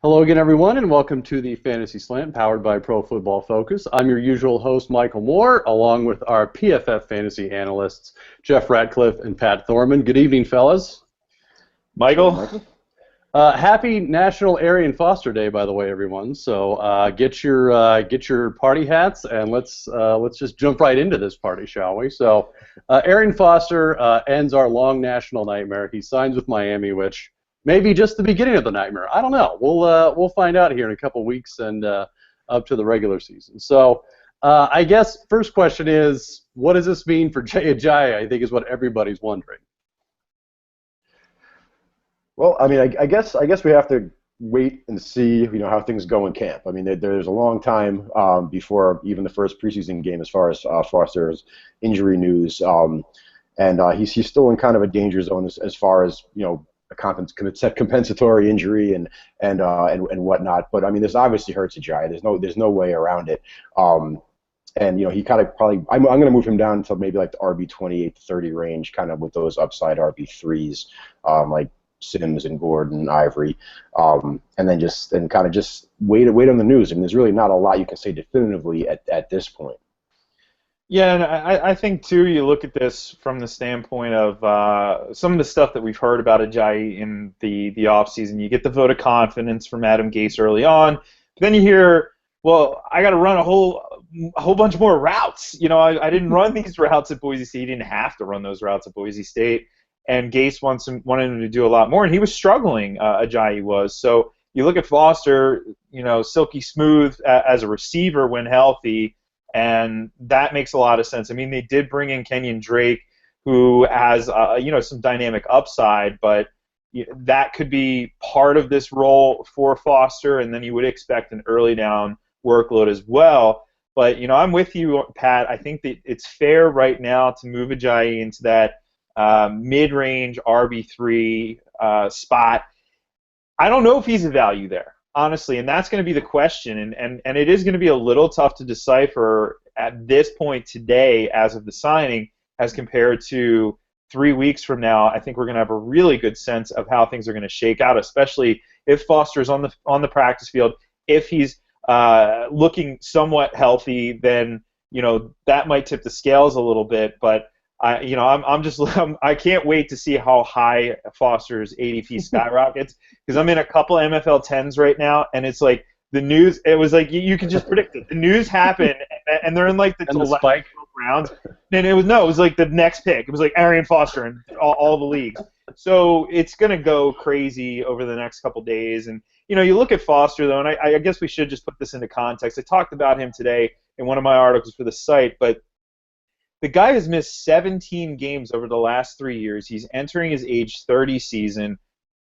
Hello again, everyone, and welcome to the Fantasy Slant powered by Pro Football Focus. I'm your usual host, Michael Moore, along with our PFF fantasy analysts, Jeff Ratcliffe and Pat Thorman. Good evening, fellas. Michael? Happy National Arian Foster Day, by the way, everyone. So get your party hats and let's just jump right into this party, shall we? So Arian Foster ends our long national nightmare. He signs with Miami, which maybe just the beginning of the nightmare. I don't know. We'll find out here in a couple weeks and up to the regular season. So I guess first question is, what does this mean for Jay Ajayi? I think is what everybody's wondering. Well, I mean, I guess we have to wait and see, how things go in camp. I mean, there's a long time before even the first preseason game as far as Foster's injury news, and he's still in kind of a danger zone as far as a compensatory injury and whatnot. But I mean, this obviously hurts Ajayi. There's no way around it. And he kind of probably I'm going to move him down to maybe like the RB 28 to 30 range, kind of with those upside RB 3s, like Sims and Gordon, Ivory, and then just wait on the news. I mean, there's really not a lot you can say definitively at this point. Yeah, and I think, too, you look at this from the standpoint of some of the stuff that we've heard about Ajayi in the offseason. You get the vote of confidence from Adam Gase early on. But then you hear, well, I got to run a whole bunch more routes. I didn't run these routes at Boise State. He didn't have to run those routes at Boise State. And Gase wanted him to do a lot more, and he was struggling, Ajayi was. So you look at Foster, silky smooth as a receiver when healthy, and that makes a lot of sense. I mean, they did bring in Kenyon Drake, who has, some dynamic upside, but that could be part of this role for Foster, and then you would expect an early down workload as well. But, I'm with you, Pat. I think that it's fair right now to move Ajayi into that mid-range RB3 spot. I don't know if he's a value there, honestly, and that's going to be the question, and it is going to be a little tough to decipher at this point today as of the signing as compared to 3 weeks from now. I think we're going to have a really good sense of how things are going to shake out, especially if Foster's on the practice field. If he's looking somewhat healthy, then that might tip the scales a little bit, but I can't wait to see how high Foster's ADP skyrockets, because I'm in a couple NFL 10s right now, and it's like the news. It was like you can just predict it. The news happened, and they're in like the 11th rounds, and it was like the next pick. It was like Arian Foster in all the leagues. So it's gonna go crazy over the next couple days, and you look at Foster though, and I guess we should just put this into context. I talked about him today in one of my articles for the site, but the guy has missed 17 games over the last 3 years. He's entering his age 30 season.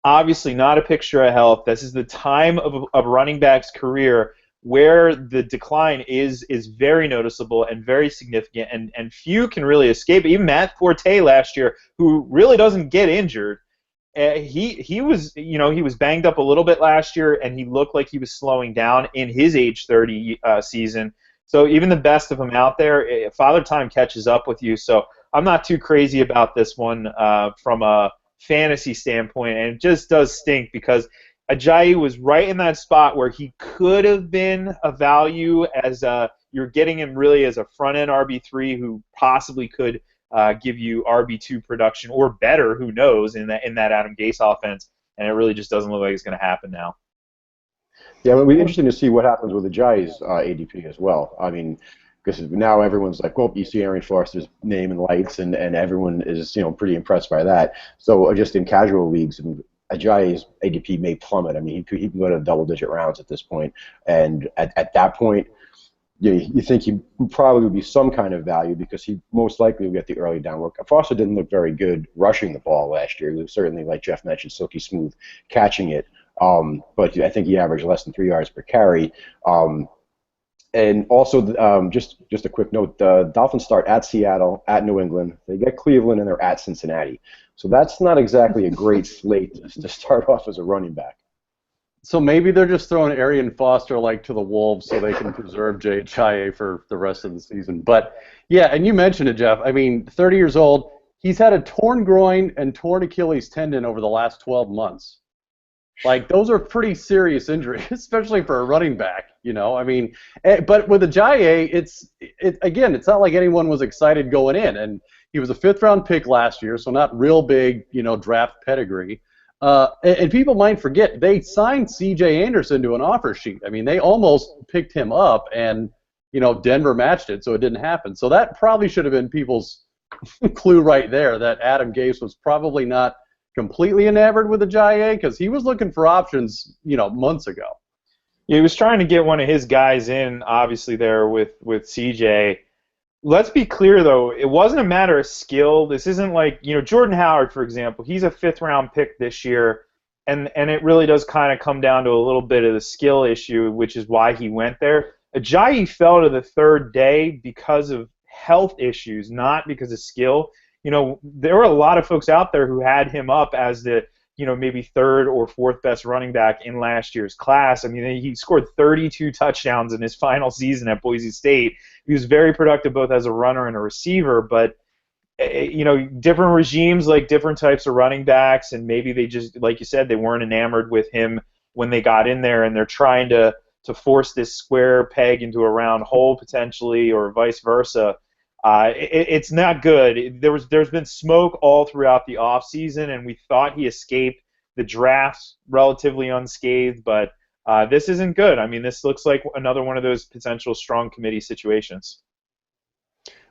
Obviously not a picture of health. This is the time of a running back's career where the decline is very noticeable and very significant, and few can really escape it. Even Matt Forte last year, who really doesn't get injured, he was banged up a little bit last year, and he looked like he was slowing down in his age 30 season. So even the best of them out there, Father Time catches up with you. So I'm not too crazy about this one from a fantasy standpoint, and it just does stink because Ajayi was right in that spot where he could have been a value as you're getting him really as a front-end RB3 who possibly could give you RB2 production or better, who knows, in that Adam Gase offense, and it really just doesn't look like it's going to happen now. Yeah, it'll be interesting to see what happens with Ajayi's ADP as well. I mean, because now everyone's like, well, you see Arian Foster's name in lights, and everyone is pretty impressed by that. So just in casual leagues, Ajayi's ADP may plummet. I mean, he can go to double-digit rounds at this point, and at that point, you think he probably would be some kind of value because he most likely will get the early down work. Foster didn't look very good rushing the ball last year. He was certainly, like Jeff mentioned, silky smooth catching it. But I think he averaged less than 3 yards per carry. And also, just a quick note, the Dolphins start at Seattle, at New England. They get Cleveland, and they're at Cincinnati. So that's not exactly a great slate to start off as a running back. So maybe they're just throwing Arian Foster to the Wolves so they can preserve Jay Ajayi for the rest of the season. But yeah, and you mentioned it, Jeff. I mean, 30 years old. He's had a torn groin and torn Achilles tendon over the last 12 months. Like, those are pretty serious injuries, especially for a running back, you know? I mean, but with Ajayi, again, it's not like anyone was excited going in. And he was a fifth-round pick last year, so not real big, you know, draft pedigree. And people might forget, they signed C.J. Anderson to an offer sheet. I mean, they almost picked him up, and, you know, Denver matched it, so it didn't happen. So that probably should have been people's clue right there, that Adam Gase was probably not completely enamored with Ajayi, because he was looking for options, you know, months ago. Yeah, he was trying to get one of his guys in, obviously, there with CJ. Let's be clear, though, it wasn't a matter of skill. This isn't like, you know, Jordan Howard, for example. He's a fifth-round pick this year, and it really does kind of come down to a little bit of the skill issue, which is why he went there. Ajayi fell to the third day because of health issues, not because of skill. You know, there were a lot of folks out there who had him up as the, you know, maybe third or fourth best running back in last year's class. I mean, he scored 32 touchdowns in his final season at Boise State. He was very productive both as a runner and a receiver, but, you know, different regimes like different types of running backs, and maybe they just, like you said, they weren't enamored with him when they got in there, and they're trying to force this square peg into a round hole potentially, or vice versa. It's not good. There's been smoke all throughout the offseason, and we thought he escaped the draft relatively unscathed, but this isn't good. I mean, this looks like another one of those potential strong committee situations.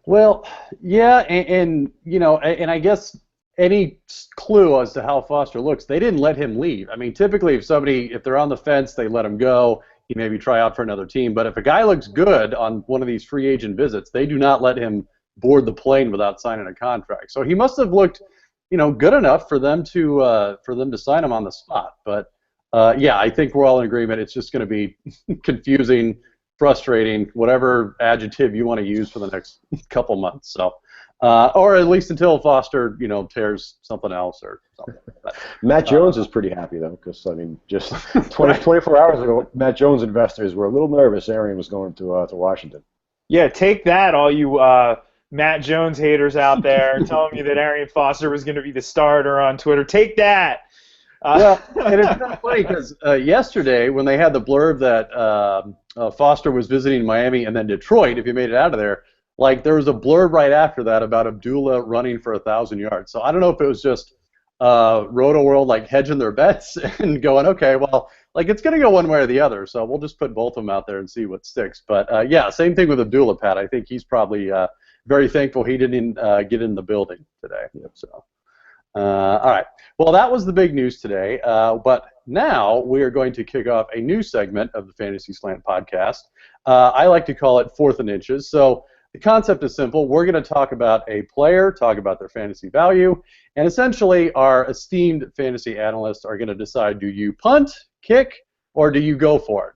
Well, yeah, and you know, and I guess any clue as to how Foster looks, they didn't let him leave. I mean, typically if they're on the fence, they let him go. He maybe try out for another team. But if a guy looks good on one of these free agent visits, they do not let him board the plane without signing a contract. So he must have looked, you know, good enough for them to sign him on the spot. But yeah, I think we're all in agreement. It's just going to be confusing, frustrating, whatever adjective you want to use for the next couple months. So, or at least until Foster, you know, tears something else or something. But, Matt Jones is pretty happy, though, because, I mean, just 24 hours ago, Matt Jones investors were a little nervous Arian was going to Washington. Yeah, take that, all you Matt Jones haters out there telling me that Arian Foster was going to be the starter on Twitter. Take that. Well, and it's kind of funny because yesterday when they had the blurb that Foster was visiting Miami and then Detroit, if you made it out of there, like there was a blurb right after that about Abdullah running for 1,000 yards. So I don't know if it was just Roto World like hedging their bets and going, okay, well, like it's going to go one way or the other, so we'll just put both of them out there and see what sticks. But yeah, same thing with Abdullah, Pat. I think he's probably very thankful he didn't get in the building today. So. All right. Well, that was the big news today. But now we are going to kick off a new segment of the Fantasy Slant podcast. I like to call it Fourth and Inches. So the concept is simple. We're going to talk about a player, talk about their fantasy value, and essentially our esteemed fantasy analysts are going to decide, do you punt, kick, or do you go for it?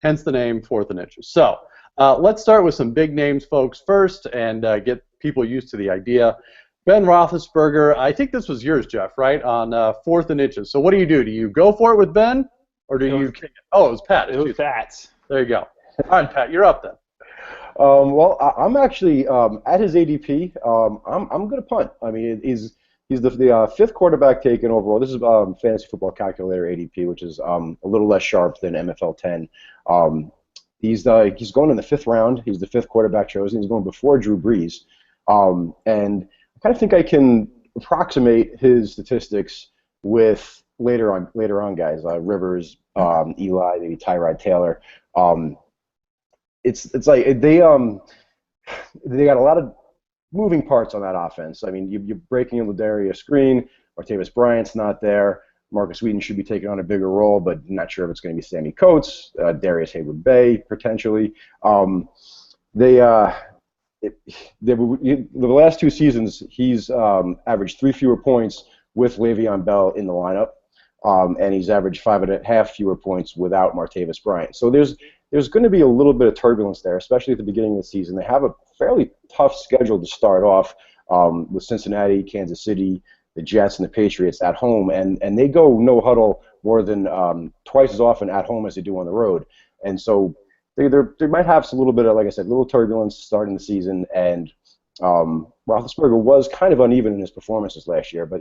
Hence the name Fourth and Inches. So let's start with some big names, folks, first, and get people used to the idea. Ben Roethlisberger, I think this was yours, Jeff, right, on Fourth and Inches. So what do? Do you go for it with Ben, or do you kick it? Oh, it was Pat. It was Pat. There you go. All right, Pat, you're up then. Well, I'm actually at his ADP. I'm going to punt. I mean, he's the fifth quarterback taken overall. This is Fantasy Football Calculator ADP, which is a little less sharp than MFL 10. He's going in the fifth round. He's the fifth quarterback chosen. He's going before Drew Brees, and I kind of think I can approximate his statistics with later on guys, Rivers, Eli, maybe Tyrod Taylor. It's like they got a lot of moving parts on that offense. I mean, you're breaking in Ladarius Green, Martavis Bryant's not there. Marcus Wheaton should be taking on a bigger role, but not sure if it's going to be Sammy Coates, Darius Haywood-Bay potentially. The last two seasons, he's averaged 3 fewer points with Le'Veon Bell in the lineup, and he's averaged 5.5 fewer points without Martavis Bryant. So there's going to be a little bit of turbulence there, especially at the beginning of the season. They have a fairly tough schedule to start off with Cincinnati, Kansas City, the Jets, and the Patriots at home, and they go no huddle more than twice as often at home as they do on the road. And so they might have some little bit of, like I said, little turbulence starting the season, and Roethlisberger was kind of uneven in his performances last year, but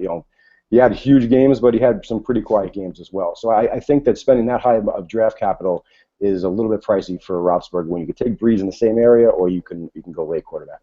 he had huge games, but he had some pretty quiet games as well. So I think that spending that high of draft capital is a little bit pricey for Roethlisberger when you can take Breeze in the same area, or you can go late quarterback.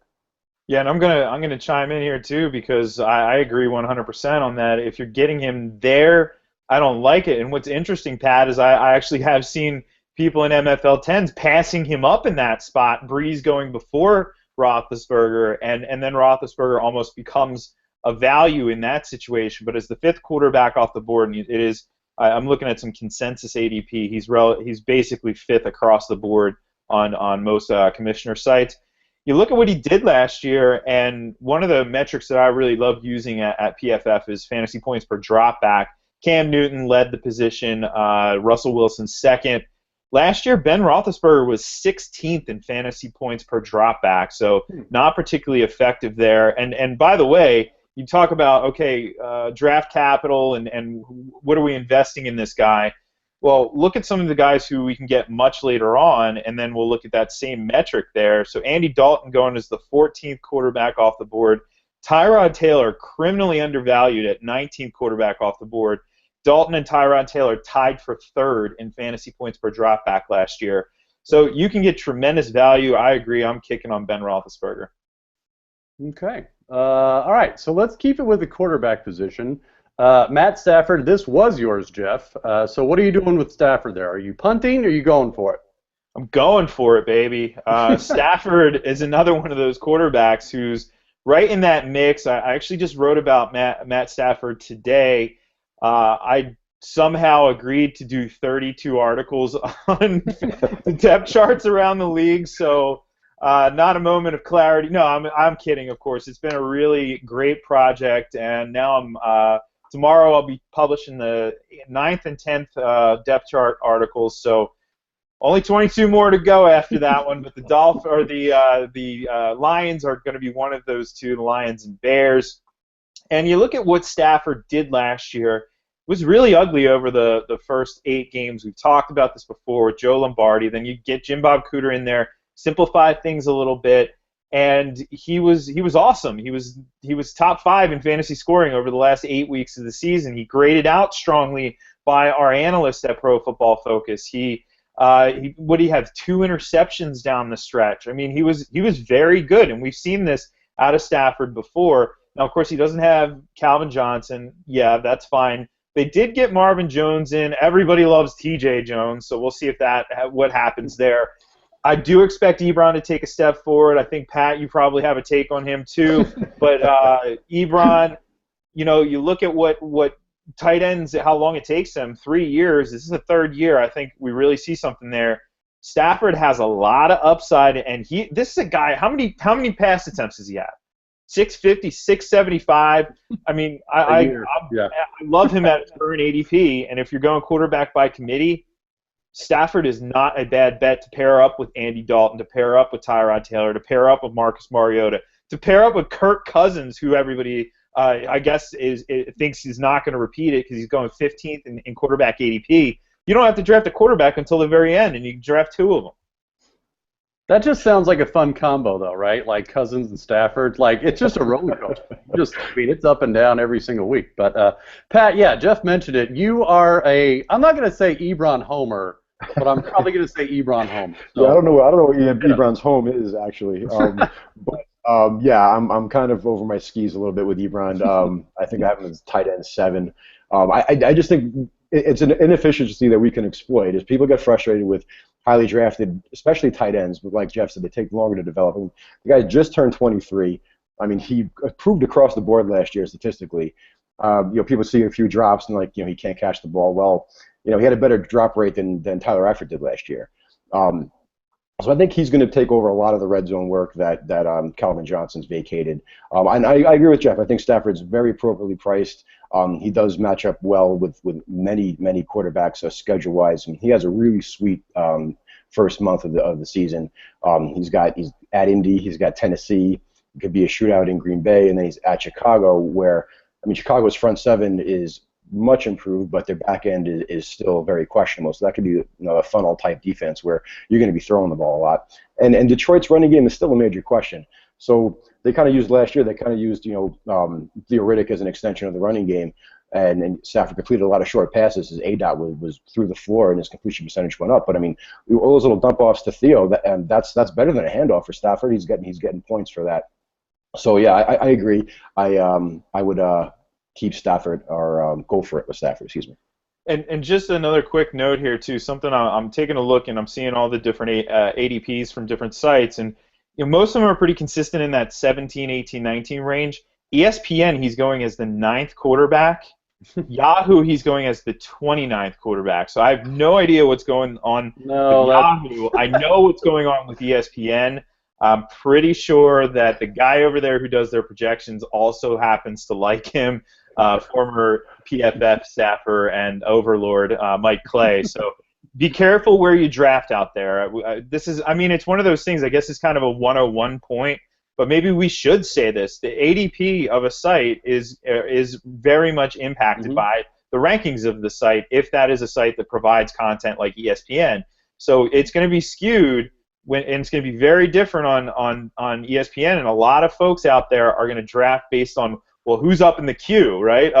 Yeah, and I'm gonna chime in here too because I agree 100% on that. If you're getting him there, I don't like it. And what's interesting, Pat, is I actually have seen people in MFL 10s passing him up in that spot. Breeze going before Roethlisberger, and then Roethlisberger almost becomes a value in that situation. But as the fifth quarterback off the board, and it is, I'm looking at some consensus ADP. He's basically fifth across the board on most commissioner sites. You look at what he did last year, and one of the metrics that I really love using at PFF is fantasy points per dropback. Cam Newton led the position, Russell Wilson second. Last year, Ben Roethlisberger was 16th in fantasy points per dropback, so not particularly effective there. And by the way, you talk about, okay, draft capital and what are we investing in this guy? Well, look at some of the guys who we can get much later on, and then we'll look at that same metric there. So Andy Dalton going as the 14th quarterback off the board. Tyrod Taylor, criminally undervalued at 19th quarterback off the board. Dalton and Tyrod Taylor tied for third in fantasy points per dropback last year. So you can get tremendous value. I agree. I'm kicking on Ben Roethlisberger. Okay. All right. So let's keep it with the quarterback position. Matt Stafford, this was yours, Jeff. So what are you doing with Stafford there? Are you punting or are you going for it? I'm going for it, baby. Stafford is another one of those quarterbacks who's right in that mix. I actually just wrote about Matt Stafford today. I somehow agreed to do 32 articles on the depth charts around the league, so not a moment of clarity. No, I'm kidding, of course. It's been a really great project, and now tomorrow I'll be publishing the 9th and 10th depth chart articles, so only 22 more to go after that one, but the Lions are going to be one of those two, the Lions and Bears. And you look at what Stafford did last year, it was really ugly over the first 8 games. We've talked about this before with Joe Lombardi. Then you get Jim Bob Cooter in there, simplify things a little bit, and he was awesome. He was top 5 in fantasy scoring over the last 8 weeks of the season. He graded out strongly by our analysts at Pro Football Focus. He have 2 interceptions down the stretch. I mean, he was very good, and we've seen this out of Stafford before. Now, of course, he doesn't have Calvin Johnson. Yeah, that's fine. They did get Marvin Jones in. Everybody loves T.J. Jones, so we'll see what happens there. I do expect Ebron to take a step forward. I think, Pat, you probably have a take on him too. But Ebron, you look at what tight ends, how long it takes them, 3 years. This is the 3rd year. I think we really see something there. Stafford has a lot of upside, and this is a guy. How many pass attempts does he have? 650, 675. I mean, I love him at current ADP, and if you're going quarterback by committee, Stafford is not a bad bet to pair up with Andy Dalton, to pair up with Tyrod Taylor, to pair up with Marcus Mariota, to pair up with Kirk Cousins, who everybody, I guess, thinks he's not going to repeat it because he's going 15th in quarterback ADP. You don't have to draft a quarterback until the very end, and you can draft 2 of them. That just sounds like a fun combo, though, right? Like Cousins and Stafford. Like, it's just a roller coaster. It's up and down every single week. But, Pat, yeah, Jeff mentioned it. You are I'm not going to say Ebron homer, but I'm probably going to say Ebron home. So. Yeah, I don't know what Ebron's home is, actually. I'm kind of over my skis a little bit with Ebron. I think I have him as tight end 7. I just think it's an inefficiency that we can exploit. As people get frustrated with highly drafted, especially tight ends, but like Jeff said, they take longer to develop. And the guy just turned 23. I mean, he improved across the board last year statistically. People see a few drops and he can't catch the ball. Well, he had a better drop rate than Tyler Eifert did last year. So I think he's going to take over a lot of the red zone work that Calvin Johnson's vacated. And I agree with Jeff. I think Stafford's very appropriately priced. He does match up well with many quarterbacks schedule-wise. I mean, he has a really sweet first month of the season. He's at Indy. He's got Tennessee. It could be a shootout in Green Bay, and then he's at Chicago, where Chicago's front 7 is much improved, but their back end is still very questionable. So that could be a funnel type defense where you're going to be throwing the ball a lot. And Detroit's running game is still a major question. So they kind of used last year. They kind of used Theo Riddick as an extension of the running game. and Stafford completed a lot of short passes. His ADOT was through the floor, and his completion percentage went up. But I mean, all those little dump offs to Theo, and that's better than a handoff for Stafford. He's getting points for that. So yeah, I agree. I would keep Stafford or go for it with Stafford. Excuse me. And just another quick note here too. Something I'm taking a look and I'm seeing all the different ADPs from different sites, and most of them are pretty consistent in that 17, 18, 19 range. ESPN, he's going as the 9th quarterback. Yahoo, he's going as the 29th quarterback. So I have no idea what's going on with Yahoo. I know what's going on with ESPN. I'm pretty sure that the guy over there who does their projections also happens to like him, former PFF staffer and overlord Mike Clay. So be careful where you draft out there. It's one of those things, I guess it's kind of a 101 point, but maybe we should say this. The ADP of a site is very much impacted by the rankings of the site, if that is a site that provides content like ESPN. So it's going to be skewed, and it's going to be very different on ESPN, and a lot of folks out there are going to draft based on, well, who's up in the queue, right?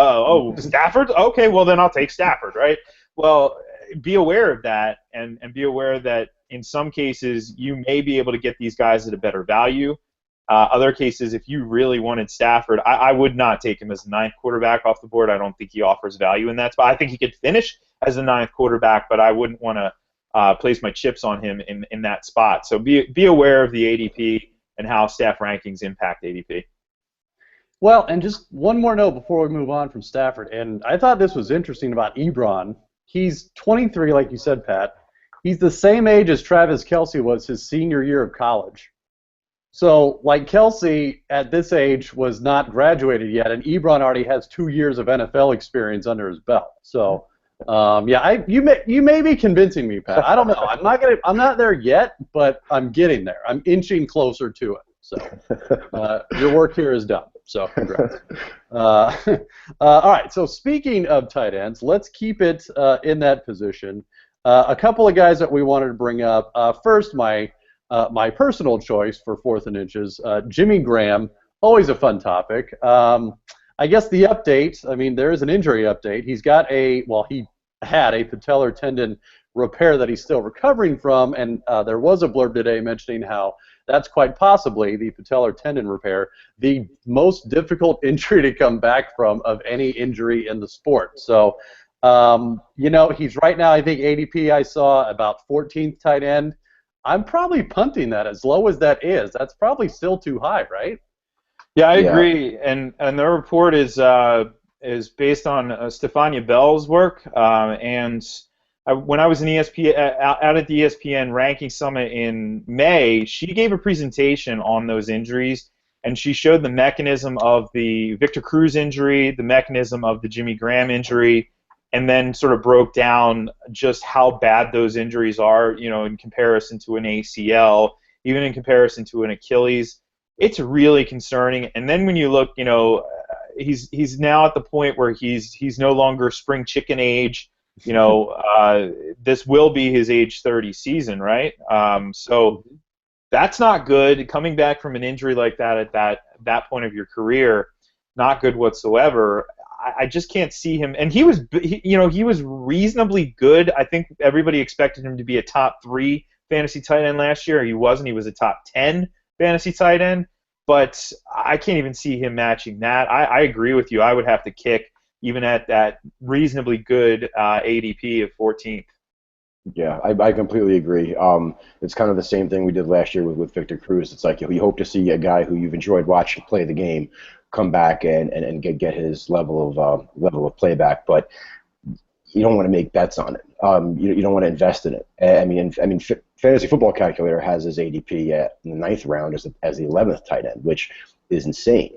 Stafford? Okay, well, then I'll take Stafford, right? Well, be aware of that, and be aware that in some cases you may be able to get these guys at a better value. Other cases, if you really wanted Stafford, I would not take him as the 9th quarterback off the board. I don't think he offers value in that spot. I think he could finish as the 9th quarterback, but I wouldn't want to place my chips on him in that spot. So be aware of the ADP and how staff rankings impact ADP. Well, and just one more note before we move on from Stafford, and I thought this was interesting about Ebron. He's 23, like you said, Pat. He's the same age as Travis Kelce was his senior year of college. So, like, Kelce at this age was not graduated yet, and Ebron already has 2 years of NFL experience under his belt. So, you may be convincing me, Pat. I don't know. I'm not there yet, but I'm getting there. I'm inching closer to it. So, your work here is done. So, congrats. All right. So, speaking of tight ends, let's keep it in that position. A couple of guys that we wanted to bring up. First, my personal choice for 4th and inches, Jimmy Graham, always a fun topic. I guess the update, there is an injury update. He had a patellar tendon repair that he's still recovering from, and there was a blurb today mentioning how that's quite possibly the patellar tendon repair, the most difficult injury to come back from of any injury in the sport. So, he's right now, I think ADP I saw about 14th tight end. I'm probably punting that. As low as that is, that's probably still too high, right? Yeah, I agree. And the report is based on Stefania Bell's work. When I was in out at the ESPN Ranking Summit in May, she gave a presentation on those injuries, and she showed the mechanism of the Victor Cruz injury, the mechanism of the Jimmy Graham injury, and then sort of broke down just how bad those injuries are, in comparison to an ACL, even in comparison to an Achilles. It's really concerning. And then when you look, he's now at the point where he's no longer spring chicken age. This will be his age 30 season, right? So that's not good. Coming back from an injury like that at that point of your career, not good whatsoever. I just can't see him, and he was reasonably good. I think everybody expected him to be a top 3 fantasy tight end last year. He wasn't. He was a top 10 fantasy tight end, but I can't even see him matching that. I agree with you. I would have to kick even at that reasonably good ADP of 14th. Yeah, I completely agree. It's kind of the same thing we did last year with Victor Cruz. It's like you hope to see a guy who you've enjoyed watching play the game come back and get his level of playback, but you don't want to make bets on it. You don't want to invest in it. Fantasy Football Calculator has his ADP in the 9th round as the 11th tight end, which is insane.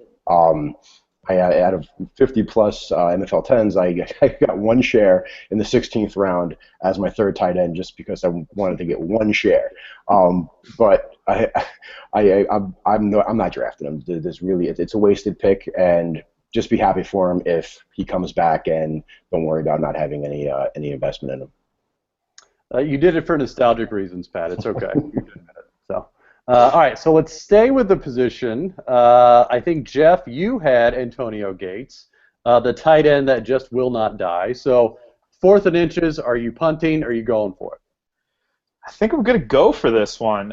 Out of 50-plus NFL 10s, I got 1 share in the 16th round as my 3rd tight end just because I wanted to get 1 share. But I'm not drafting him. It's a wasted pick, and just be happy for him if he comes back, and don't worry about not having any investment in him. You did it for nostalgic reasons, Pat. It's okay. You did it. So. All right, so let's stay with the position. I think, Jeff, you had Antonio Gates. the tight end that just will not die. So 4th and inches, are you punting or are you going for it? I think I'm going to go for this one.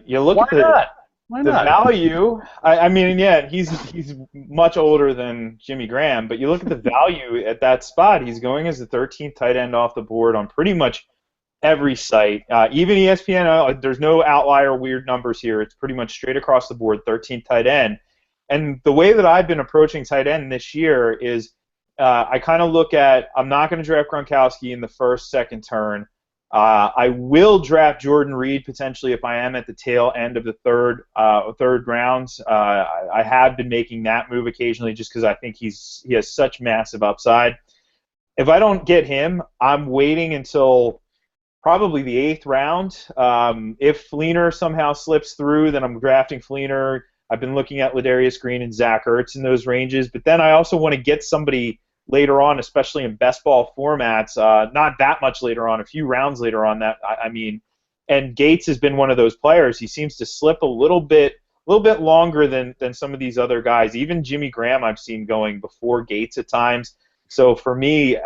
You look Why at the not? Why the not? value. I mean, yeah, he's much older than Jimmy Graham, but you look at the value at that spot. He's going as the 13th tight end off the board on pretty much every site, even ESPN. There's no outlier weird numbers here. It's pretty much straight across the board, 13th tight end. And the way that I've been approaching tight end this year is I kind of look at, I'm not going to draft Gronkowski in the first, second turn. I will draft Jordan Reed potentially if I am at the tail end of the third rounds. I have been making that move occasionally just because I think he has such massive upside. If I don't get him, I'm waiting until probably the 8th round. If Fleener somehow slips through, then I'm drafting Fleener. I've been looking at Ladarius Green and Zach Ertz in those ranges, but then I also want to get somebody later on, especially in best ball formats, not that much later on, a few rounds later on. And Gates has been one of those players. He seems to slip a little bit longer than some of these other guys. Even Jimmy Graham I've seen going before Gates at times. So for me,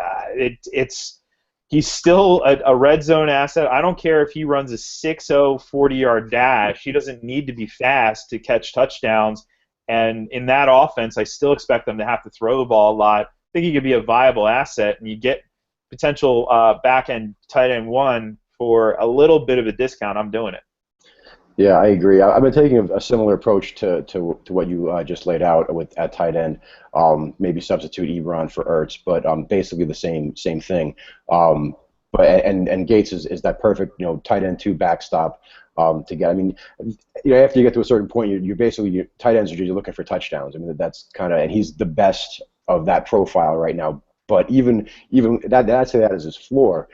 he's still a red zone asset. I don't care if he runs a 6.0 40-yard dash. He doesn't need to be fast to catch touchdowns. And in that offense, I still expect them to have to throw the ball a lot. I think he could be a viable asset, and you get potential back-end tight end 1 for a little bit of a discount. I'm doing it. Yeah, I agree. I've been taking a similar approach to what you just laid out at tight end. Maybe substitute Ebron for Ertz, but basically the same thing. But Gates is that perfect tight end 2 backstop to get. I mean, after you get to a certain point, you're basically tight ends are usually looking for touchdowns. I mean, that's kind of, and he's the best of that profile right now. But even that, I'd say that is his floor,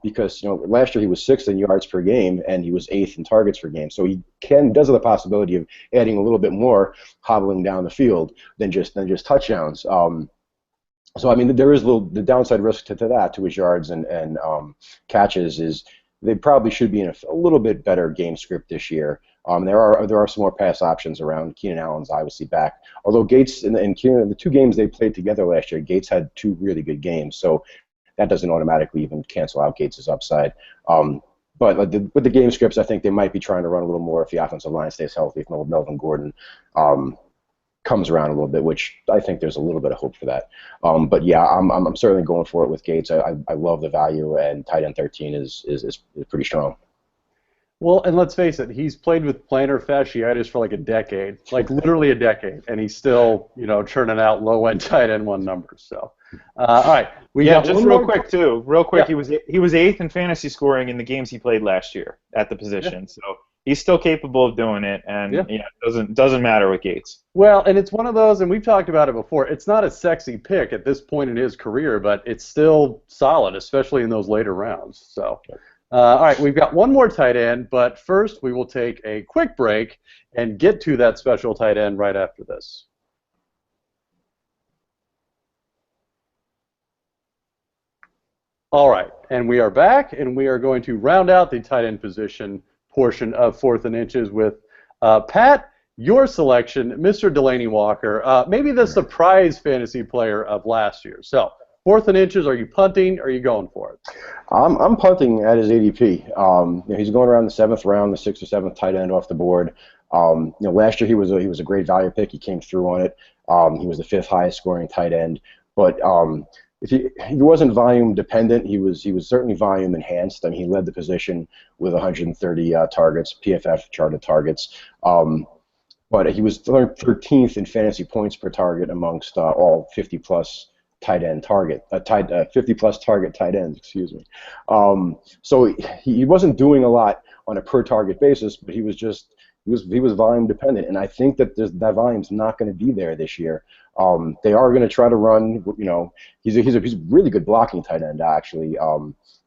because last year he was 6th in yards per game and he was 8th in targets per game. So he does have the possibility of adding a little bit more, hobbling down the field than just touchdowns. So I mean, there is the downside risk to his yards and catches is they probably should be in a little bit better game script this year. There are some more pass options around. Keenan Allen's obviously back. Although Gates and Keenan, the 2 games they played together last year, Gates had 2 really good games, so that doesn't automatically even cancel out Gates' upside. But with the game scripts, I think they might be trying to run a little more if the offensive line stays healthy, if Melvin Gordon comes around a little bit, which I think there's a little bit of hope for that. But yeah, I'm certainly going for it with Gates. I love the value, and tight end 13 is pretty strong. Well, and let's face it, he's played with plantar fasciitis for like a decade, like literally a decade, and he's still, churning out low-end tight end 1 numbers. So, all right, we got just one real more quick too. Real quick, Yeah. he was 8th in fantasy scoring in the games he played last year at the position. Yeah. So he's still capable of doing it, and it doesn't matter with Gates. Well, and it's one of those, and we've talked about it before. It's not a sexy pick at this point in his career, but it's still solid, especially in those later rounds. So. All right, we've got one more tight end, but first we will take a quick break and get to that special tight end right after this. All right, and we are back, and we are going to round out the tight end position portion of 4th and Inches with Pat, your selection, Mr. Delaney Walker, maybe the surprise fantasy player of last year. So, 4th and Inches, are you punting or are you going for it? I'm punting at his ADP. He's going around the 7th round, the 6th or 7th tight end off the board. Last year he was a great value pick. He came through on it. He was the 5th highest scoring tight end. But if he wasn't volume dependent, he was certainly volume enhanced. I mean, he led the position with 130 targets, PFF charted targets. But he was 13th in fantasy points per target amongst all 50-plus tight end 50-plus target tight ends, excuse me. So he wasn't doing a lot on a per target basis, but he was volume dependent, and I think that that volume's not going to be there this year. They are going to try to run. He's a really good blocking tight end actually.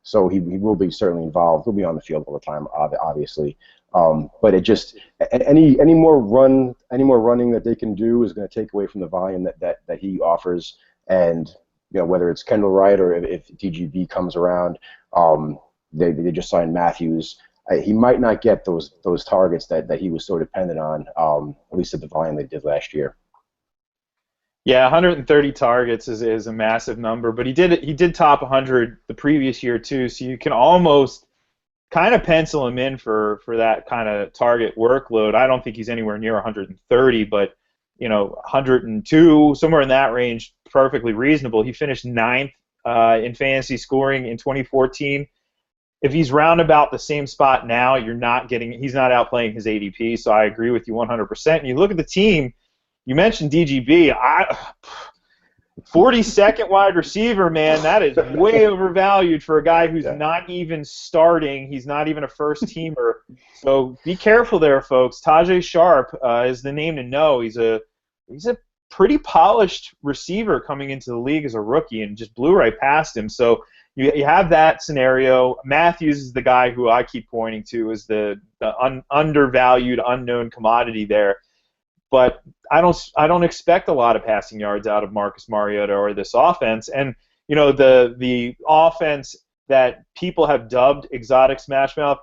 So he will be certainly involved. He'll be on the field all the time, obviously. But it just any more running that they can do is going to take away from the volume that he offers. And whether it's Kendall Wright or if TGB comes around, they just signed Matthews. He might not get those targets that he was so dependent on, at least at the volume they did last year. Yeah, 130 targets is a massive number, but he did top 100 the previous year too, so you can almost kind of pencil him in for that kind of target workload. I don't think he's anywhere near 130, but 102, somewhere in that range, perfectly reasonable. He finished ninth in fantasy scoring in 2014. If he's round about the same spot now, he's not outplaying his ADP. So I agree with you 100%. And you look at the team. You mentioned DGB. 42nd wide receiver, man, that is way overvalued for a guy who's not even starting. He's not even a first teamer. So be careful there, folks. Tajay Sharp is the name to know. He's a pretty polished receiver coming into the league as a rookie and just blew right past him. So you have that scenario. Matthews is the guy who I keep pointing to as the undervalued, unknown commodity there. But I don't expect a lot of passing yards out of Marcus Mariota or this offense. And the offense that people have dubbed exotic smash mouth,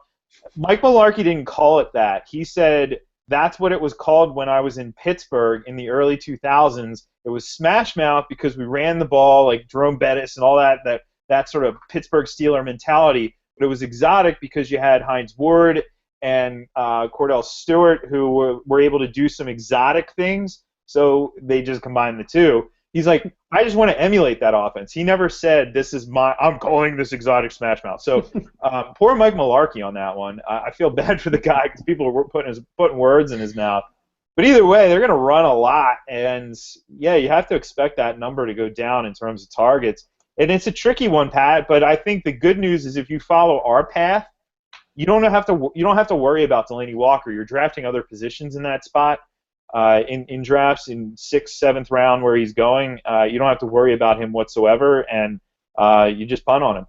Mike Mularkey didn't call it that. He said that's what it was called when I was in Pittsburgh in the early 2000s. It was smash mouth because we ran the ball like Jerome Bettis and all that sort of Pittsburgh Steeler mentality. But it was exotic because you had Hines Ward and Cordell Stewart, who were able to do some exotic things, so they just combined the two. He's like, I just want to emulate that offense. He never said, I'm calling this exotic smash mouth. So poor Mike Mularkey on that one. I feel bad for the guy because people are putting words in his mouth. But either way, they're going to run a lot, and yeah, you have to expect that number to go down in terms of targets. And it's a tricky one, Pat, but I think the good news is if you follow our path, you don't have to worry about Delaney Walker. You're drafting other positions in that spot in drafts in 6th, 7th round where he's going. You don't have to worry about him whatsoever, and you just punt on him.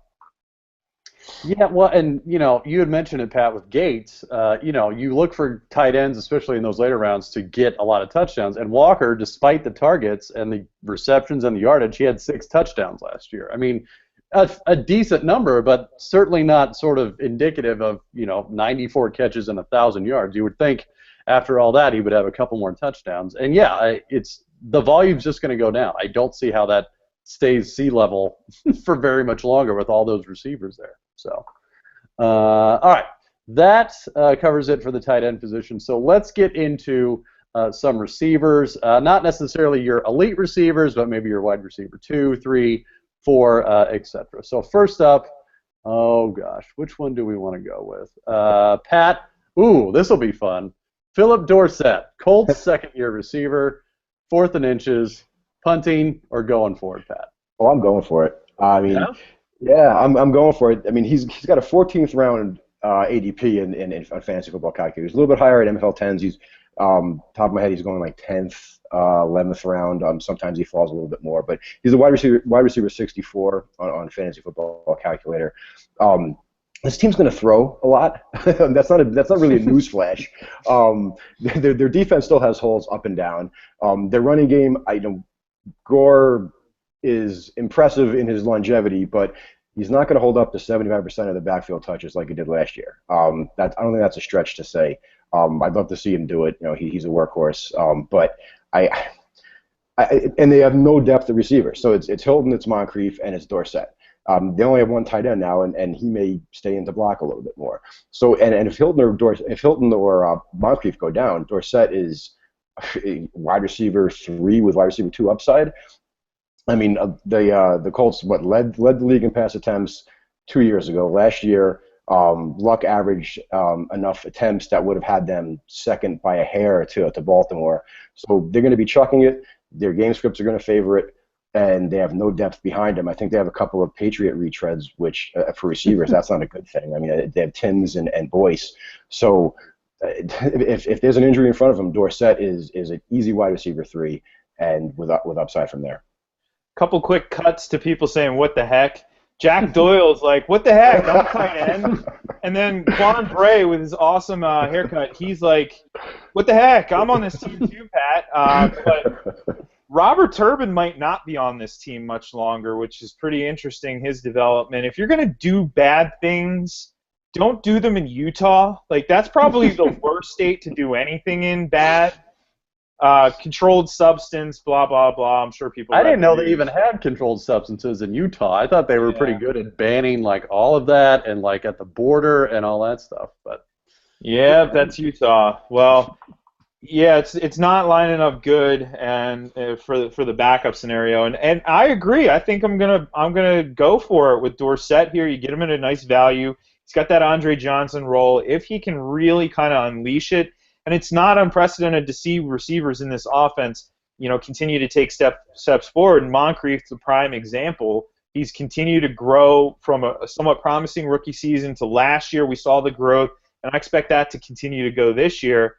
Yeah, well, and you had mentioned it, Pat, with Gates. You look for tight ends, especially in those later rounds, to get a lot of touchdowns. And Walker, despite the targets and the receptions and the yardage, he had 6 touchdowns last year. I mean, a decent number, but certainly not sort of indicative of 94 catches and 1,000 yards. You would think after all that he would have a couple more touchdowns. And yeah, the volume's just going to go down. I don't see how that stays sea level for very much longer with all those receivers there. So, all right, that covers it for the tight end position. So let's get into some receivers, not necessarily your elite receivers, but maybe your wide receiver 2, 3, 4, etc. So first up, oh gosh, which one do we want to go with? Pat, this will be fun. Philip Dorsett, Colts second-year receiver, 4th and inches, punting or going for it, Pat? Oh, I'm going for it. I mean, yeah, I'm going for it. I mean, he's got a 14th round ADP in fantasy football calculators. A little bit higher at NFL 10s. He's top of my head, he's going like 10th. 11th round. Sometimes he falls a little bit more, but he's a wide receiver 64 on fantasy football calculator. This team's going to throw a lot. That's not really a newsflash. Their defense still has holes up and down. Their running game, Gore is impressive in his longevity, but he's not going to hold up to 75% of the backfield touches like he did last year. I don't think that's a stretch to say. I'd love to see him do it. He's a workhorse, but and they have no depth of receiver. So it's Hilton, it's Moncrief, and it's Dorsett. They only have one tight end now, and he may stay in the block a little bit more. So and if Hilton or Moncrief go down, Dorsett is wide receiver 3 with wide receiver 2 upside. I mean, the Colts led the league in pass attempts 2 years ago. Last year, Luck averaged enough attempts that would have had them second by a hair to Baltimore. So they're going to be chucking it. Their game scripts are going to favor it, and they have no depth behind them. I think they have a couple of Patriot retreads, which for receivers, that's not a good thing. I mean, they have Timms and Boyce. So if there's an injury in front of them, Dorsett is an easy wide receiver 3, and with upside from there. Couple quick cuts to people saying, what the heck? Jack Doyle's like, what the heck? I'm tight end. And then Quan Bray with his awesome haircut, he's like, what the heck? I'm on this team too, Pat. But Robert Turbin might not be on this team much longer, which is pretty interesting, his development. If you're going to do bad things, don't do them in Utah. Like, that's probably the worst state to do anything in bad. controlled substance, blah, blah, blah. I'm sure people I read didn't the know they news. even had controlled substances in Utah. I thought they were pretty Yeah. good at banning like all of that and like at the border and all that stuff. But Yeah, that's Utah. Well, yeah, it's not lining up good, and for the backup scenario, and I agree. I think I'm gonna go for it with Dorsett here. You get him at a nice value. He's got that Andre Johnson role. If he can really kind of unleash it, and it's not unprecedented to see receivers in this offense, continue to take steps forward. And Moncrief's a prime example. He's continued to grow from a somewhat promising rookie season to last year. We saw the growth, and I expect that to continue to go this year.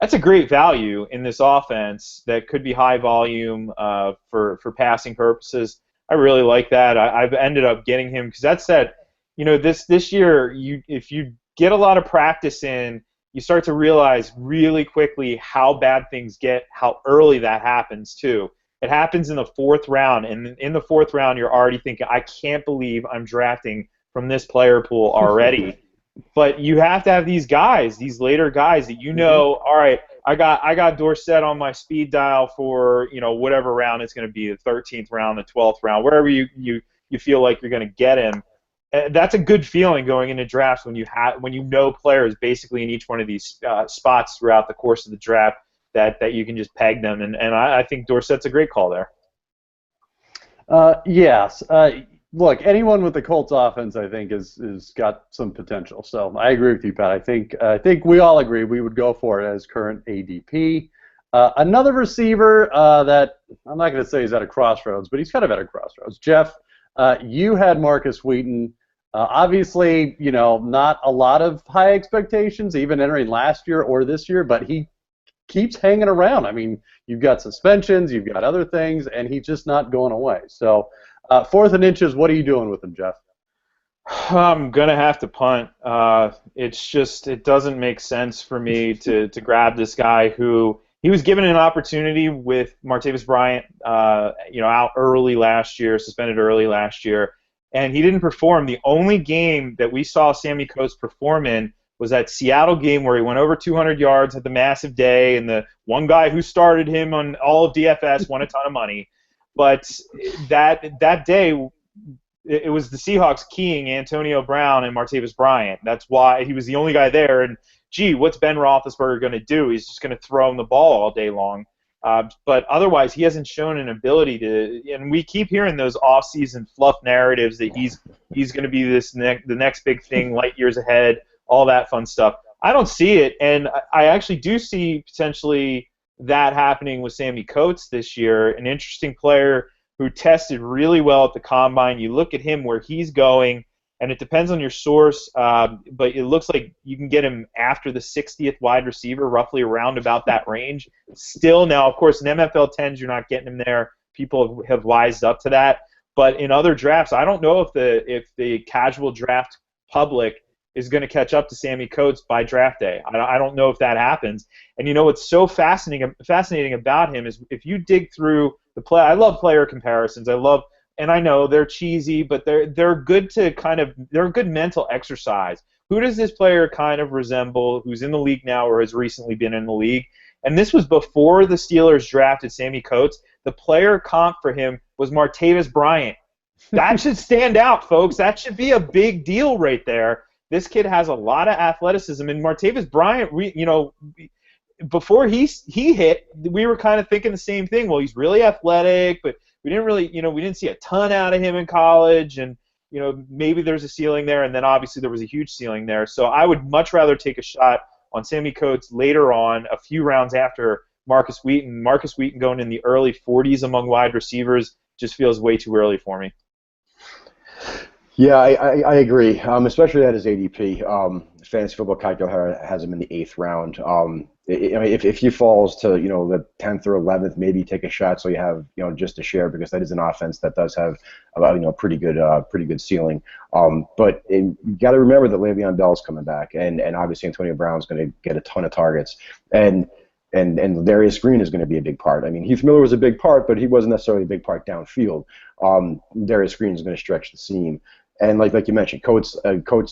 That's a great value in this offense that could be high volume for passing purposes. I really like that. I've ended up getting him because that said, this year, if you get a lot of practice in, you start to realize really quickly how bad things get, how early that happens too. It happens in the fourth round, and in the fourth round, you're already thinking, I can't believe I'm drafting from this player pool already. But you have to have these guys, these later guys that all right, I got Dorsett on my speed dial for whatever round it's going to be, the 13th round, the 12th round, wherever you feel like you're going to get him. That's a good feeling going into drafts when you know players basically in each one of these spots throughout the course of the draft that you can just peg them, and I think Dorsett's a great call there. Yes. Look, anyone with the Colts offense, I think, is got some potential. So I agree with you, Pat. I think we all agree we would go for it as current ADP. Another receiver that I'm not going to say he's at a crossroads, but he's kind of at a crossroads. Jeff, you had Marcus Wheaton. Obviously, not a lot of high expectations, even entering last year or this year, but he keeps hanging around. I mean, you've got suspensions, you've got other things, and he's just not going away. So. Fourth and inches, what are you doing with him, Jeff? I'm going to have to punt. It doesn't make sense for me to grab this guy who he was given an opportunity with Martavis Bryant, out early last year, suspended early last year, and he didn't perform. The only game that we saw Sammy Coates perform in was that Seattle game where he went over 200 yards, had the massive day, and the one guy who started him on all of DFS won a ton of money. But that day, it was the Seahawks keying Antonio Brown and Martavis Bryant. That's why he was the only guy there. And, what's Ben Roethlisberger going to do? He's just going to throw him the ball all day long. But otherwise, he hasn't shown an ability to. And we keep hearing those off-season fluff narratives that he's going to be the next big thing, light years ahead, all that fun stuff. I don't see it, and I actually do see potentially that happening with Sammy Coates this year, an interesting player who tested really well at the Combine. You look at him where he's going, and it depends on your source, but it looks like you can get him after the 60th wide receiver, roughly around about that range. Still, now, of course, in NFL 10s, you're not getting him there. People have wised up to that. But in other drafts, I don't know if the casual draft public is going to catch up to Sammy Coates by draft day. I don't know if that happens. And what's so fascinating about him is if you dig through the play. I love player comparisons. And I know they're cheesy, but they're good they're a good mental exercise. Who does this player kind of resemble? Who's in the league now or has recently been in the league? And this was before the Steelers drafted Sammy Coates. The player comp for him was Martavis Bryant. That should stand out, folks. That should be a big deal right there. This kid has a lot of athleticism, and Martavis Bryant, before he hit, we were kind of thinking the same thing. Well, he's really athletic, but we didn't see a ton out of him in college, and maybe there's a ceiling there, and then obviously there was a huge ceiling there. So I would much rather take a shot on Sammy Coates later on, a few rounds after Marcus Wheaton. Marcus Wheaton going in the early 40s among wide receivers just feels way too early for me. Yeah, I agree, especially at his ADP. Fantasy Football Calculator has him in the 8th round. If he falls to the 10th or 11th, maybe take a shot so you have just a share, because that is an offense that does have pretty good ceiling. But you got to remember that Le'Veon Bell's coming back, and obviously Antonio Brown's going to get a ton of targets, and Darius Green is going to be a big part. I mean, Heath Miller was a big part, but he wasn't necessarily a big part downfield. Darius Green is going to stretch the seam. And like you mentioned, Coates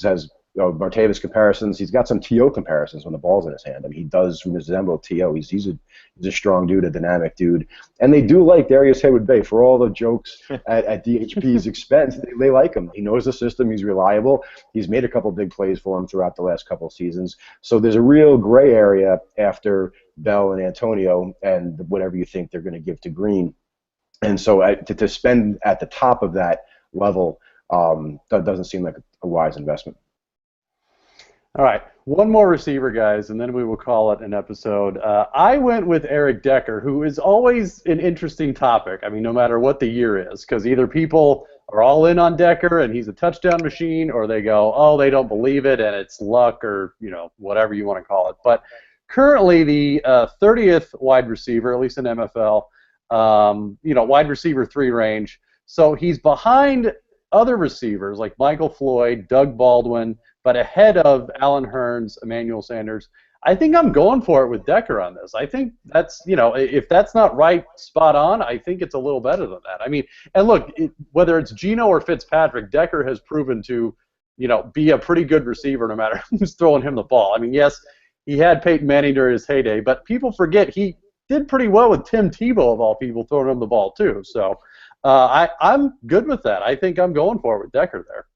has Martavis comparisons. He's got some T.O. comparisons when the ball's in his hand. I mean, he does resemble T.O. He's a strong dude, a dynamic dude. And they do like Darius Haywood-Bay. For all the jokes at DHP's expense, they like him. He knows the system. He's reliable. He's made a couple big plays for him throughout the last couple of seasons. So there's a real gray area after Bell and Antonio and whatever you think they're going to give to Green. And so to spend at the top of that level that doesn't seem like a wise investment. All right, one more receiver, guys, and then we will call it an episode. I went with Erick Decker, who is always an interesting topic. I mean, no matter what the year is, because either people are all in on Decker and he's a touchdown machine, or they go, oh, they don't believe it and it's luck, or whatever you want to call it. But currently, the 30th wide receiver, at least in MFL, wide receiver 3 range. So he's behind other receivers like Michael Floyd, Doug Baldwin, but ahead of Alan Hearns, Emmanuel Sanders. I think I'm going for it with Decker on this. I think that's, if that's not right spot on, I think it's a little better than that. I mean, and look, whether it's Geno or Fitzpatrick, Decker has proven to, be a pretty good receiver no matter who's throwing him the ball. I mean, yes, he had Peyton Manning during his heyday, but people forget he did pretty well with Tim Tebow, of all people, throwing him the ball too. So I'm good with that. I think I'm going for it with Decker there.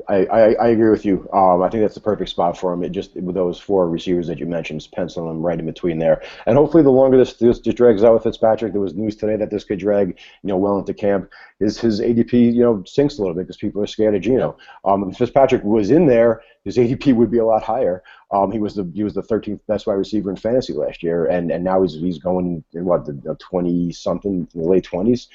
I agree with you. I think that's the perfect spot for him. It just with those 4 receivers that you mentioned, just penciling them right in between there. And hopefully, the longer this drags out with Fitzpatrick, there was news today that this could drag well into camp. His ADP sinks a little bit because people are scared of Geno. If Fitzpatrick was in there, his ADP would be a lot higher. He was the 13th best wide receiver in fantasy last year, and now he's going in the 20-something, the late 20s.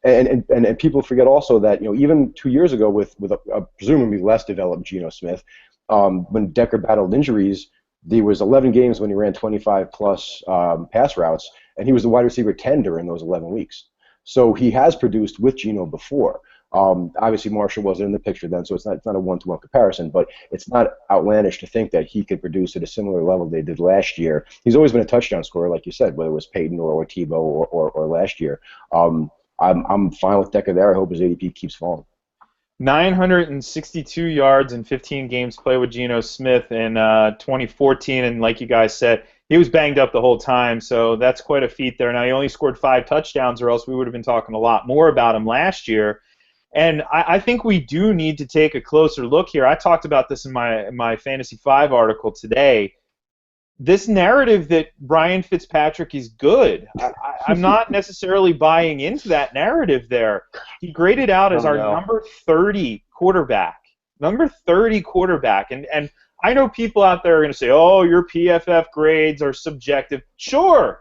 And people forget also that even 2 years ago with a presumably less developed Geno Smith, when Decker battled injuries, there was 11 games when he ran 25 plus pass routes, and he was the wide receiver 10 during those 11 weeks. So he has produced with Geno before. Obviously Marshall wasn't in the picture then, so it's not a 1-to-1 comparison, but it's not outlandish to think that he could produce at a similar level they did last year. He's always been a touchdown scorer, like you said, whether it was Peyton or Tebow or last year. I'm fine with Decker there. I hope his ADP keeps falling. 962 yards in 15 games played with Geno Smith in 2014, and like you guys said, he was banged up the whole time, so that's quite a feat there. Now, he only scored 5 touchdowns, or else we would have been talking a lot more about him last year. And I think we do need to take a closer look here. I talked about this in my Fantasy 5 article today. This narrative that Ryan Fitzpatrick is good, I'm not necessarily buying into that narrative there. He graded out as our number 30 quarterback. Number 30 quarterback. And I know people out there are going to say, oh, your PFF grades are subjective. Sure,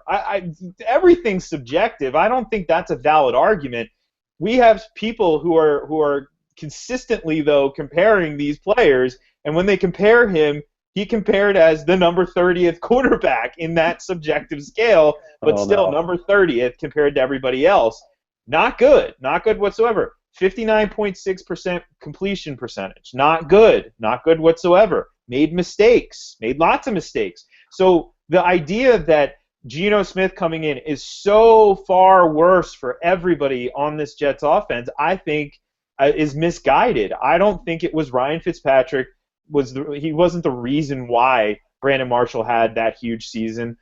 everything's subjective. I don't think that's a valid argument. We have people who are consistently, though, comparing these players, and when they compare him, he compared as the number 30th quarterback in that subjective scale, but still number 30th compared to everybody else. Not good. Not good whatsoever. 59.6% completion percentage. Not good. Not good whatsoever. Made mistakes. Made lots of mistakes. So the idea that Geno Smith coming in is so far worse for everybody on this Jets offense, I think is misguided. I don't think it was Ryan Fitzpatrick. He wasn't the reason why Brandon Marshall had that huge season.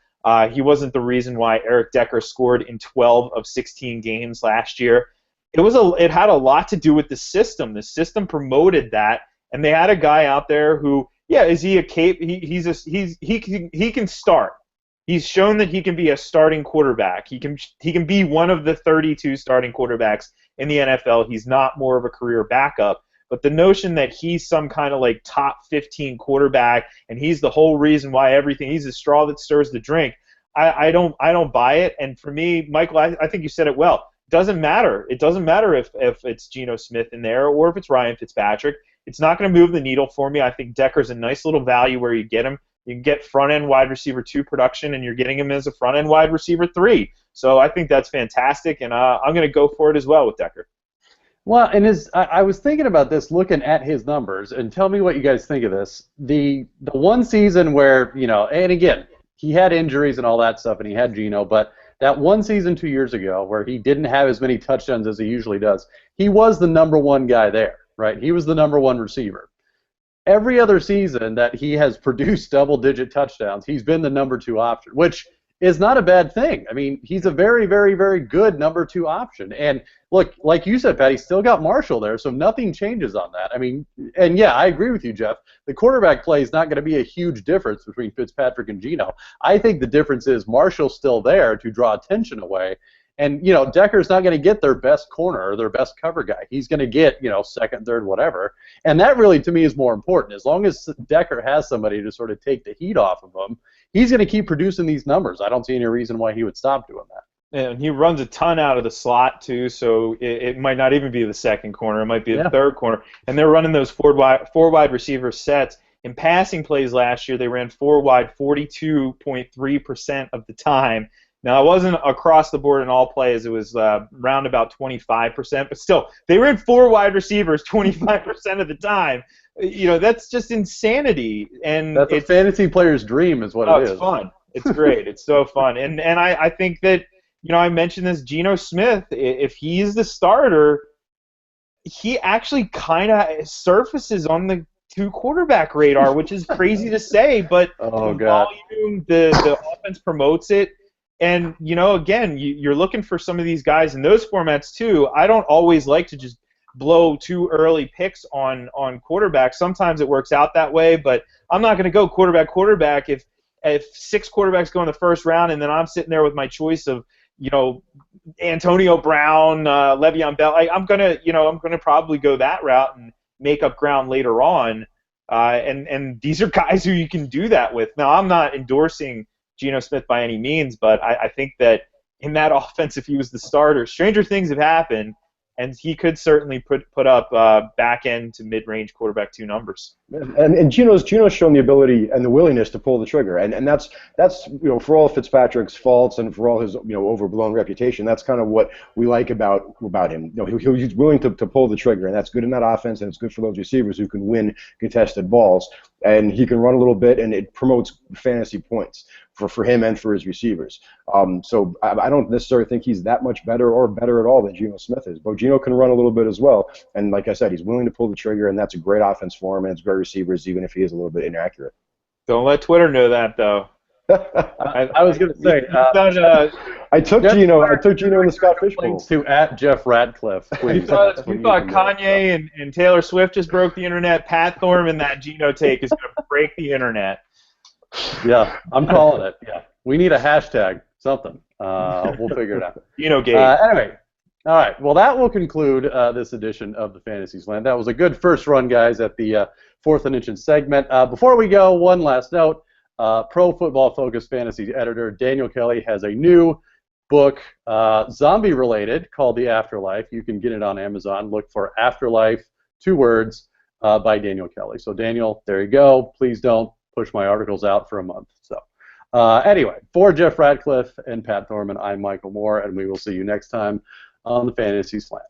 He wasn't the reason why Erick Decker scored in 12 of 16 games last year. It had a lot to do with the system. The system promoted that, and they had a guy out there who, is he a cape? He can start. He's shown that he can be a starting quarterback. He can be one of the 32 starting quarterbacks in the NFL. He's not more of a career backup. But the notion that he's some kind of like top 15 quarterback and he's the whole reason why he's the straw that stirs the drink, I don't buy it. And for me, Michael, I think you said it well. It doesn't matter. It doesn't matter if it's Geno Smith in there or if it's Ryan Fitzpatrick. It's not going to move the needle for me. I think Decker's a nice little value where you get him. You can get front-end wide receiver 2 production, and you're getting him as a front-end wide receiver 3. So I think that's fantastic, and I'm going to go for it as well with Decker. Well, and I was thinking about this, looking at his numbers, and tell me what you guys think of this. The one season where, and again, he had injuries and all that stuff, and he had Geno, but that one season 2 years ago where he didn't have as many touchdowns as he usually does, he was the number 1 guy there, right? He was the number 1 receiver. every other season that he has produced double-digit touchdowns, he's been the number 2 option, which is not a bad thing. I mean, he's a very, very, very good number 2 option. And look, like you said, Pat, he's still got Marshall there, so nothing changes on that. I mean, and yeah, I agree with you, Jeff. The quarterback play is not going to be a huge difference between Fitzpatrick and Geno. I think the difference is Marshall's still there to draw attention away. And, you know, Decker's not going to get their best corner or their best cover guy. He's going to get, you know, second, third, whatever. And that really, to me, is more important. As long as Decker has somebody to sort of take the heat off of him, he's going to keep producing these numbers. I don't see any reason why he would stop doing that. And he runs a ton out of the slot, too, so it might not even be the second corner. It might be the third corner. And they're running those four wide receiver sets. In passing plays last year, they ran 4 wide 42.3% of the time. Now, it wasn't across the board in all plays. It was around about 25%. But still, they ran 4 wide receivers 25% of the time. You know, that's just insanity. And that's a fantasy player's dream is what it is. It's fun. It's great. It's so fun. And I think that, you know, I mentioned this, Geno Smith, if he's the starter, he actually kind of surfaces on the 2 quarterback radar, which is crazy to say, but the volume, the offense promotes it. And, you know, again, you're looking for some of these guys in those formats, too. I don't always like to just blow too early picks on quarterbacks. Sometimes it works out that way, but I'm not going to go quarterback if 6 quarterbacks go in the first round and then I'm sitting there with my choice of, you know, Antonio Brown, Le'Veon Bell. I'm gonna probably go that route and make up ground later on. And these are guys who you can do that with. Now, I'm not endorsing Geno Smith by any means, but I think that in that offense, if he was the starter, stranger things have happened, and he could certainly put up back end to mid-range quarterback 2 numbers. And Geno's shown the ability and the willingness to pull the trigger, and that's you know, for all Fitzpatrick's faults and for all his, you know, overblown reputation, that's kind of what we like about him. You know, he's willing to pull the trigger, and that's good in that offense, and it's good for those receivers who can win contested balls. And he can run a little bit, and it promotes fantasy points for him and for his receivers. So I don't necessarily think he's that much better or better at all than Geno Smith is. But Geno can run a little bit as well. And like I said, he's willing to pull the trigger, and that's a great offense for him, and it's great receivers, even if he is a little bit inaccurate. Don't let Twitter know that, though. I was going to say, I took Geno in the Scott Fish Bowl. To @Jeff Ratcliffe, please. You thought Kanye and Taylor Swift just broke the internet. Pat Thorman, that Geno take is going to break the internet. Yeah, I'm calling it. Yeah, we need a hashtag, something. We'll figure it out. Geno-gate. Anyway, all right. Well, that will conclude this edition of the Fantasy Slant. That was a good first run, guys, at the 4th and Inch segment. Before we go, one last note. Pro Football Focus fantasy editor Daniel Kelly has a new book, zombie-related, called The Afterlife. You can get it on Amazon. Look for Afterlife, 2 words, by Daniel Kelly. So, Daniel, there you go. Please don't push my articles out for a month. So, anyway, for Jeff Ratcliffe and Pat Thorman, I'm Michael Moore, and we will see you next time on the Fantasy Slant.